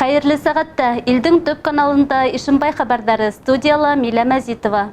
Хәерле сәгатьтә илдең төп каналында Ишембай хәбәрдәре, студияла Милә Мәзитова.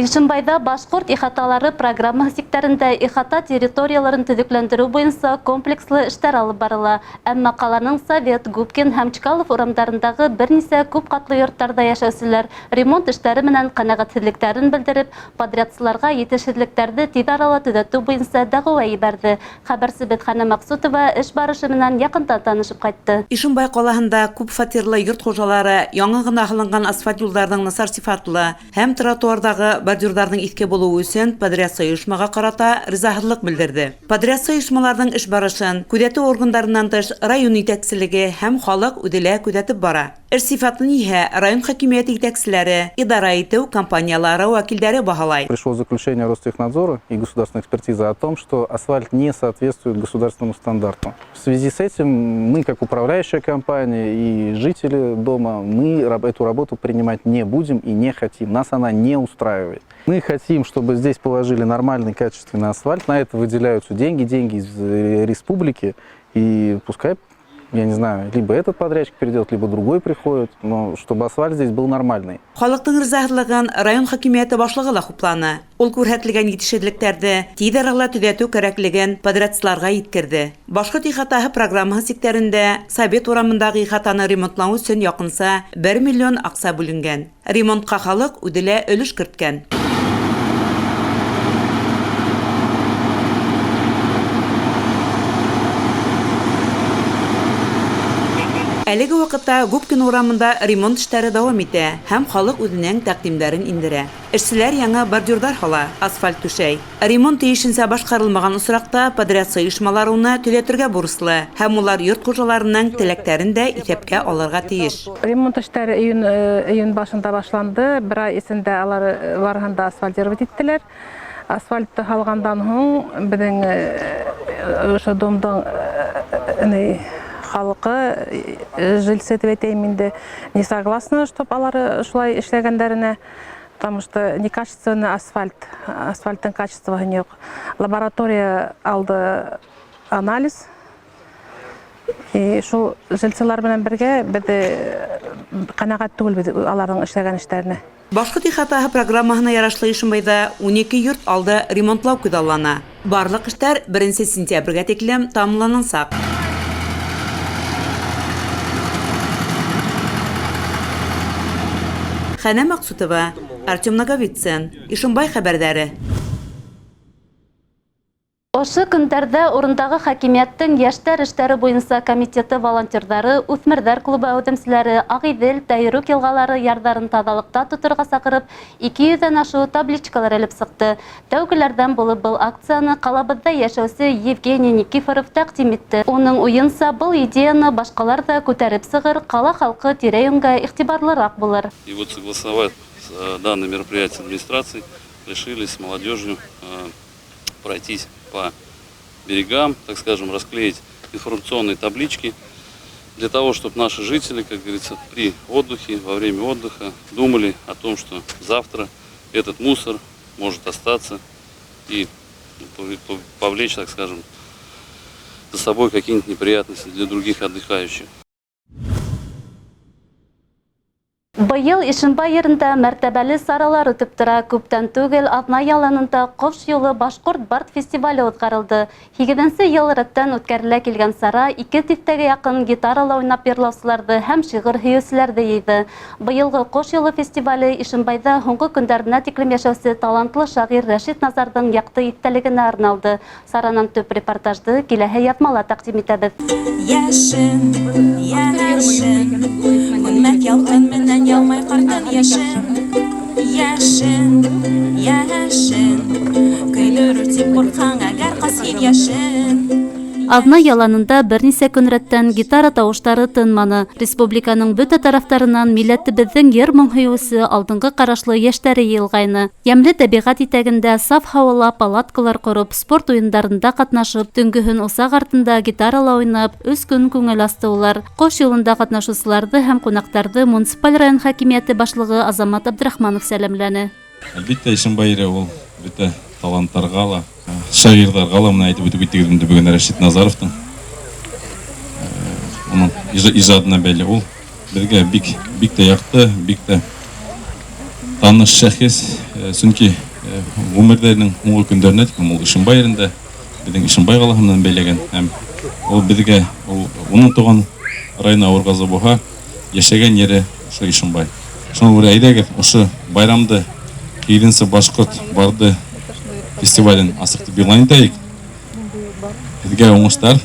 Ишембайда башкорт ихаталары программа секторында ихата территорияларын төзекләндерү буенча комплекслы эшләр алып барыла. Әмма каланың Совет, Губкин һәм Чкалов урамнарындагы бернисә күп катлы йортларда яшәүчеләр ремонт эшләре менән канәгатьсезлекләрен белдереп, подрядчыларга җитешсезлекләрне тиз арада төзәтү буенча дәгъва ибәрде. Хәбәрчебез Хана Максутова эш барышы менән якында танышып кайтты. Ишембай калаһында күп фатирлы йорт хуҗалары яңа гына һалынган асфальт юлларының насар сыйфатлы һәм тротуардагы бордюрларның иске булуы өчен подрядчы оешмага карата ризаһырлык белдерде. Подрядчы оешмаларның эш барышын күзәтү органнарыннан тыш район итәкчелеге һәм халык үдилә күзәтеп бара. Эш сыйфатын иһә район хакимияте итәкчеләре, идара итү компаниялары вәкилләре баһалай. Пришло заключение Ростехнадзора и государственной экспертизы о том, что асфальт не соответствует государственному стандарту. В связи с этим мы, как управляющая компания и жители дома, мы эту работу принимать не будем и не хотим. Нас она не устраивает. Мы хотим, чтобы здесь положили нормальный, качественный асфальт. На это выделяются деньги из республики. И пускай, я не знаю, либо этот подрядчик перейдет, либо другой приходит, но чтобы асфальт здесь был нормальный. Халыктың ризаһырлыгын район хакимияте башлыгы ла хупланы. Ул күрһәтелгән җитешсезлекләрне тиз арада төзәтү кирәклеген подрядчыларга җиткерде. Башкорт ихатаһы программасы секторында Совет урамындагы ихатаны ремонтлау өчен якынса 1 миллион акча бүленгән. Ремонтка халык үдилә өлеш керткән. Әлеге вакытта Губкин урамында ремонт эшләре дәвам итә һәм халык үзенең тәкъдимнәрен индерә. Эшчеләр яңа бордюрлар һала, асфальт түшәй. Ремонт тиешенчә башкарылмаган осракта подрядчы оешмалар уны төзәтергә бурычлы һәм улар йорт хуҗаларының теләкләрен дә исәпкә алырга тиеш. Ремонт эшләре июнь башында башланды. Бер ай эчендә алар барганда асфальтировать иттеләр. Асфальтты һалгандан һуң безнең ошо домдың халкы жилсетветейминде не согласны, чтобы алары шулай эшләгәннәренә, потому что некачественный асфальт, асфальтның качествосы юк. Лаборатория алды анализ. И шул жилчылар белән бергә без канәгать түгел без аларның эшләгән эшләренә. Башкорт ихатаһы программасына ярашлы Ишембайда 12 йорт алды ремонтлау күзаллана. Барлык эшләр 1 сентябрьгә тиклем тамамланачак. Хана Максутова, Артем Наговицын, Ишембай хәбәрдәре. Ошы көндәрдә урындагы хакимияттың яшьтәр эшләре буенча комитеты волонтерлары, үсмерҙәр клубы әүдемселәре Агыйдел, Тәйрүк елгалары ярҙарын таҙалыҡта тоторға саҡырып, 200-дән ашу табличкалар элеп сыҡты. Тәүгеләрҙән булып был акцияны ҡалабыҙҙа йәшәүсе Евгений Никифоров тәҡдим итте. Уның уйынса, был идеяны башҡалар да күтәреп сығыр, ҡала халҡы тирә-йүнгә иғтибарлыраҡ булыр. И вот согласовать данное мероприятие администрации, решили с молодежью пройтись по берегам, так скажем, расклеить информационные таблички для того, чтобы наши жители, как говорится, при отдыхе, во время отдыха думали о том, что завтра этот мусор может остаться и повлечь, так скажем, за собой какие-нибудь неприятности для других отдыхающих. Быйыл Ишембай ерендә мәртәбәле саралар үтеп тора. Күптән түгел Аҙна яланында Ҡош юлы башҡорт бард фестивале уҙғарылды. 8-нсе йыл рәттән үткәрелә килгән сара 2 тиҫтәгә яҡын гитарала уйнап йырлаусыларҙы һәм шиғыр һөйөүселәрҙе йыйҙы. Быйылғы Ҡош юлы фестивале Ишембайҙа һуңғы көндәренә тиклем яшәүсе талантлы шағир Рәшит Назарҙың яҡты иҫтәлегенә арналды. Саранан төп репортажды киләһе яҙмала тәҡдим итәбеҙ. Яшен, яшен, күнмәк ялҡын менән ялмай ҡартын яшен, яшен, яшен, көйлөр тип ҡурҡһаң әгәр ҡасин яшен. Аҙна яланында бер нисә көн рәттән гитара тауыштары тынманы. Республиканың бөтә тарафтарынан милләтебеҙҙең йыр-моң һөйөүсе алдынғы ҡарашлы йәштәре йыйылғайны. Йәмле тәбиғәт итәгендә саф һауала палаткалар ҡороп, спорт уйындарында ҡатнашып, төнгөһөн усаҡ артында гитарала уйнап, 3 көн күңел асты улар. Ҡош юлында ҡатнашыусыларҙы һәм ҡунаҡтарҙы муниципаль район хакимиәте башлығы Азамат Абдрахманов сәләмләне. Әлбиттә, Ишембай ул бөтә таланттарға ла, шағирҙарға ла, мына әйтеп үтеп киттегеҙ инде бөгөн Рәшит Назаровтың ижадына бәйле. Ул безгә бик тә яқты, бик тә таныш шәхес. Чөнки гомердәнең уңгы көндәрендә ул Ишембай ерендә безнең Ишембай галасыннан бәйләгән һәм ул безгә уның туган района Авыргазы буга яшәгән ере ошо Ишембай. Шуңа күрә әйдәгез ошо байрамды Килинсе башкорт барды фестивален асыктып билгеләп итәйек. Безгә уңышлар.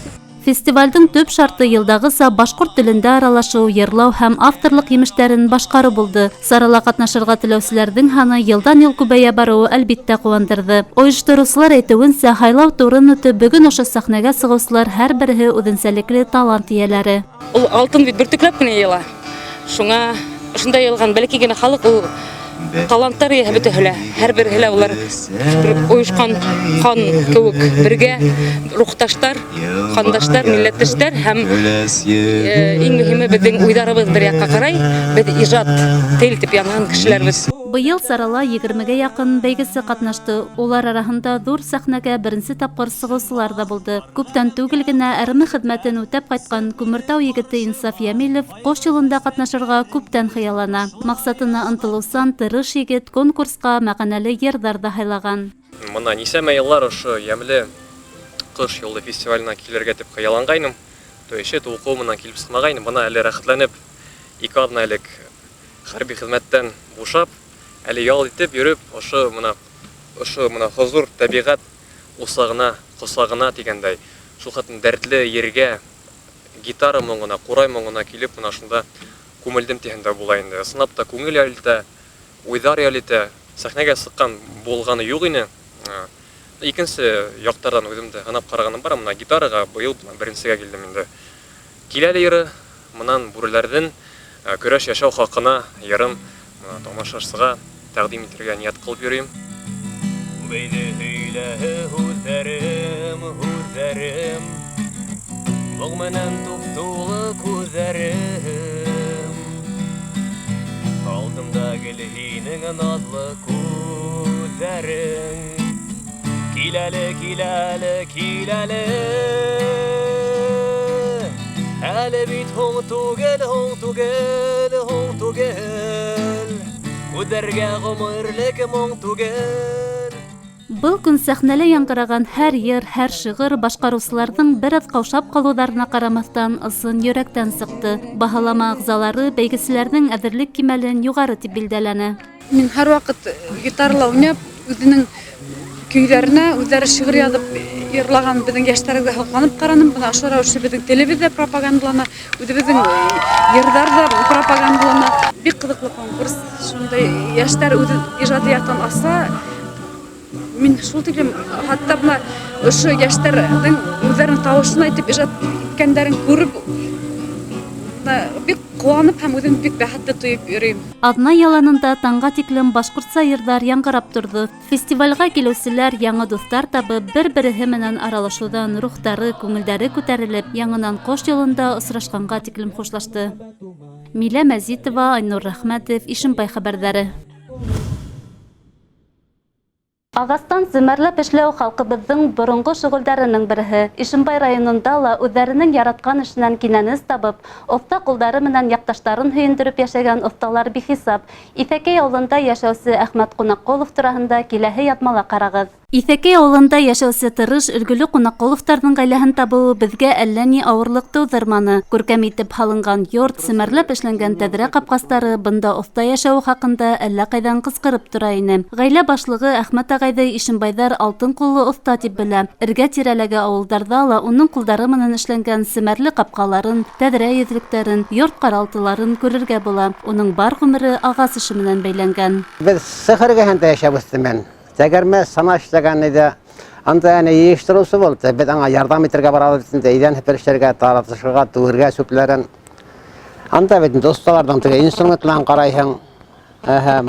Фестивальдың төп шарты елдагыса башкорт телендә аралашу, йырлау һәм авторлык емештәрен башкару булды. Сарала катнашырга теләүчеләрнең һаны елдан-ел күбәя баруы әлбиттә куандырды. Оештыручылар әйтүенчә, хайлау турын үтеп, бүген ошо сәхнәгә сыгучылар һәрберсе үзенчәлекле талант ияләре. Ул алтын бит бөртекләп кенә йыла. Шуңа шунда йылган бәлки генә халык ул таланттар яһә бөтәһелә. Һәрберһелә улар оешкан хан кебек бергә рухташтар, хандаштар, милләттәштәр һәм иң мөһиме безнең уйдарыбыз бер якка карай, без иҗат тел дип янган кешеләрбез. Быел Сарала 20-гә якын бәйгесе катнашты. Улар арасында зур сәхнәгә беренче тапкыр сыгучылар да булды. Күптән түгел генә әрме хезмәтен үтәп кайткан Күмертау егете Инсаф Ямилов кош юлында катнашырга күптән хыяллана. Максатына ынтылусан тырыш егет конкурска мәгънәле йырдар да хайлаган. Мына нисәмә еллар ошо Ямле кыш юлы фестиваленә килергә дип хыяллангайным. Төйше уку менән килеп сынагайным. Мына әле рәхәтләнеп 2 атна элек хәрби хезмәттән бушап, әле ял итеп йөреп, ошо мына хозур табигать усагына, косагына дигәндәй, шул хатын дәртле ергә гитара моңына, курай моңына килеп, мына шунда күмелдем дигәндә була инде. Сынап та күңел ялыта, уйдар ялыта, сәхнәгә сыккан булганы юк ине. Икенче яктардан үземдә һанап караганым бар, мына гитарага быел беренчегә килдем инде. Киләле йөрү, моннан бүреләрдән көрәш яшәү хакына ярым тамашачыга тәкъдим итәргә ният кылып йөрим. Бәйде һөйләһе һүзләрем, моң менән туптулы күзләрем. Алдымда гел һинең назлы күзләрең. Киләле, әле бит һуң түгел, күзләргә гомерлек моң түгел. Был көн сәхнәлә яңгыраган һәр йыр, һәр шигырь башкаручыларның бераз каушап калуларына карамастан ысын йөрәктән сыкты. Баһалама агзалары бәйгеселәрнең әзерлек кимәлен югары дип билдәләнә. Мин һәр вакыт гитарала уйнап, үзенең көйләренә, үзләре шигырь язып йырлаган безнең яшьләргә халыкланып караным. Бuna ошо рәвешле безнең телевизия пропагандалана, үзебезнең йырдар да пропагандалана. Бик кызыклы конкурс. Шундай яшьләр үзе иҗатияттан аса, мин шул тиклем хатта була ошо яшьләрнең үзләренең тавышын әйтеп иҗат иткәннәрен күреп бик куанып һәм үземне бик бәхетле тоеп йөрим. Адна яланында таңга тиклем башкортса йырдар яңгырап торды. Фестивальгә килүчеләр яңа дуслар табып, бер-береһе менән аралашудан рухтары, күңелдәре күтәрелеп, яңадан кош юлында очрашканга тиклем хушлашты. Милә Мәзитова, Айнур Рәхмәтов, Ишембай хәбәрләре. Агастан зимәрләп эшләү халкыбызның борынгы шөгыльләренең бере. Ишембай районында ла үзләренең яраткан эшеннән кинәнес табып, оста кулдары менән якташларын һөендереп яшәгән осталар бихисап. Ифәкәй авылында яшәүче Әхмәт Кунакколов турында киләһе ятмала карагыз. Ифәкәй авылында яшәүче тырыш, өлгеле Кунакколовтарның гаиләһен табуы безгә әллә ни авырлык тудырманы. Күркәм итеп һалынган йорт, семәрләп эшләнгән тәҙрә капкаслары бында оста яшәү хакында әллә кайдан кызкырып тора ине. Гаилә башлыгы Әхмәт агайды Ишембайдар алтын куллы оста дип белә. Эргә-тирәләге авылдарда ла уның кулдары менән эшләнгән семәрле капкаларын, тәҙрә йөҙлөктәрен, йорт каралтыларын күрергә була. Уның бар гомере агач эше менән бәйләнгән. Без сәхәргәһендә яшәбез. Тәгәрмә сана эшләгән иде. Анда әнә йыштырыусы булды. Без аңа ярдәм итәргә барабыз инде. Идән һәпәрешләргә, таратышырга, түгәргә, сүпләрен. Анда бит достлардан теге инструментларын карайһың.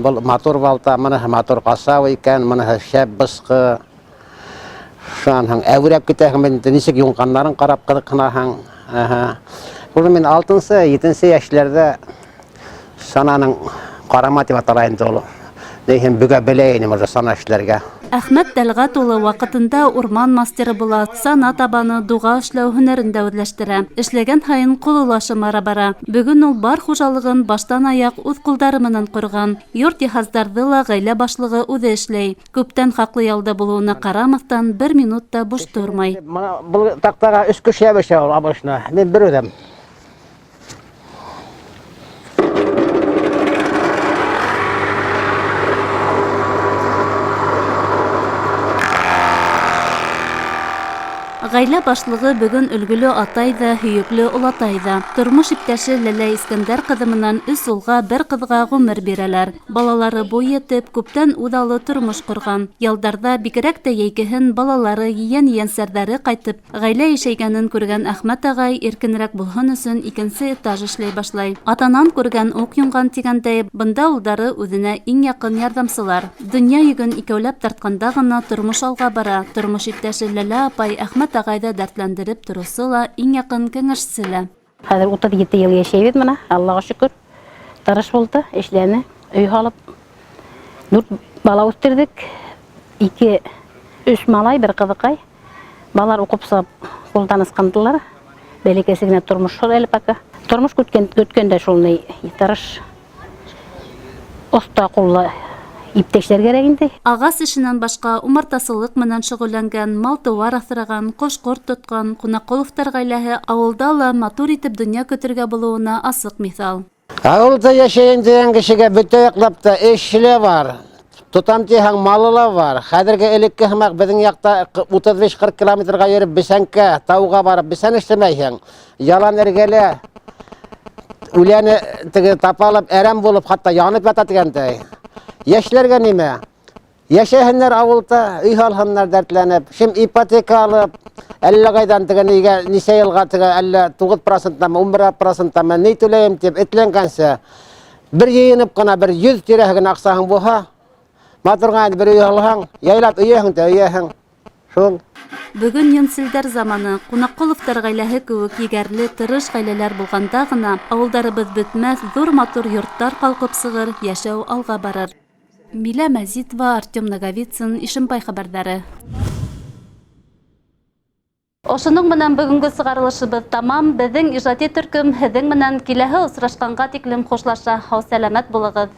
Бұл мотор балта, мына мотор касау икән, мына шәп бысқы. Шуның әврәп китәһең, мен нисек юнганнарын карап кызыксынаһың. Бу мен 6-7 яшьләрдә сананың карама дип атала инде ул. Ләкин бүген беләйем ул сана эшләргә. Әхмәт Тәлғат улы вакытында урман мастеры була, сана табаны, дуга эшләү һөнәрендә үзләштерә. Эшләгән һайын кулулашымара бара. Бүген ул бар хужалыгын баштан аяк үз кулдары менән курган. Йорт җиһаздарды ла гаилә башлыгы үзе эшләй. Күптән хаклы ялда булуына карамастан 1 минутта буш тормай. Бұл тақтаға 3 кеше ябыша ул обычно. Мен бер үдем. Гаилә башлыгы бүген өлгөлө атай да, һөйөкле улатай да. Тормыш иптәше Ләлә Искәндәр кызы менән 3 улга, 1 кызга гомер бирәләр. Балалары буй етеп, күптән удалы тормыш курган. Ялдарда бигрәк тә яйкеһен балалары, ейән-ейәнсәрдәре кайтып, гаилә яшәгәнен күргән Әхмәт агай иркенрәк булһын өчен 2нче этаж эшләй башлай. Атанан күргән ук юнган дигәндәй, бында улдары үзенә иң якын ярдәмчылар. Дөнья йөген икәүләп тартканда гына тормыш алга бара. Тормыш иптәше Ләлә апай Әхмәт агайда дәртләндереп торысы ла, иң якын кәңәшчесе. Хәзер 37 ел яшәйбез менә, Аллага шөкер. Тырыш булды, эшләне, өй халып. 4 бала үстердек. 2-3 малай, 1 кызыкай. Балалар укып сап, кулдан ысқандылар. Бәләкәсенә тормыш шул әле пока. Тормыш көткәндә шулны тырыш. Оста куллы иптәшләр кирәк инде. Агас эшеннән башка умартасылык менән шөгыльләнгән, мал-тауар асраган, кош-корт тоткан Кунаколовтар гаиләһе авылда ла матур итеп дөнья көтәргә булуына асык мисал. Авылда яшәгән дигән кешегә бөтә яклап та эшле бар. Тутам тиһәң малы бар. Хәзерге элекке һәмәк безнең якта 35-40 километрга йөреп бесәнкә, тауга барып бесән эшләмәйһең. Ялан эргәлә үләне теге тапалып, әрәм булып, хатта янып ята дигәндәй. Яшьләргә нимә? Яшәһеннәр авылда, өй алһыннар дәртләнеп, шим ипотека алып, әллә кайдан тегенегә ничә елга теге әллә 9%-намы, 11%-намы ни түләйем дип этләнгәнсә, бер йыйынып кына бер 100 тирәһен аксаһың булһа, матурга бер өй алһаң, яйлап өйәһең. Шул. Бүген йонсилдәр заманы, Кунаколовтар гаиләһе кеүек егәрле, тырыш гаиләләр булганда гына авылдарыбыз бетмәс, зур матур йорттар калкып сыгыр, яшәү алга барыр. Милә Мәзитова, Артем Наговицын, Ишембай хәбәрләре. Ошының менән бүгенге сыгарылышыбыз тамам. Безнең иҗади төркем һеҙҙең менән киләһе осрашҡанға тиклем хушлаша. Һау сәләмәт булығыҙ.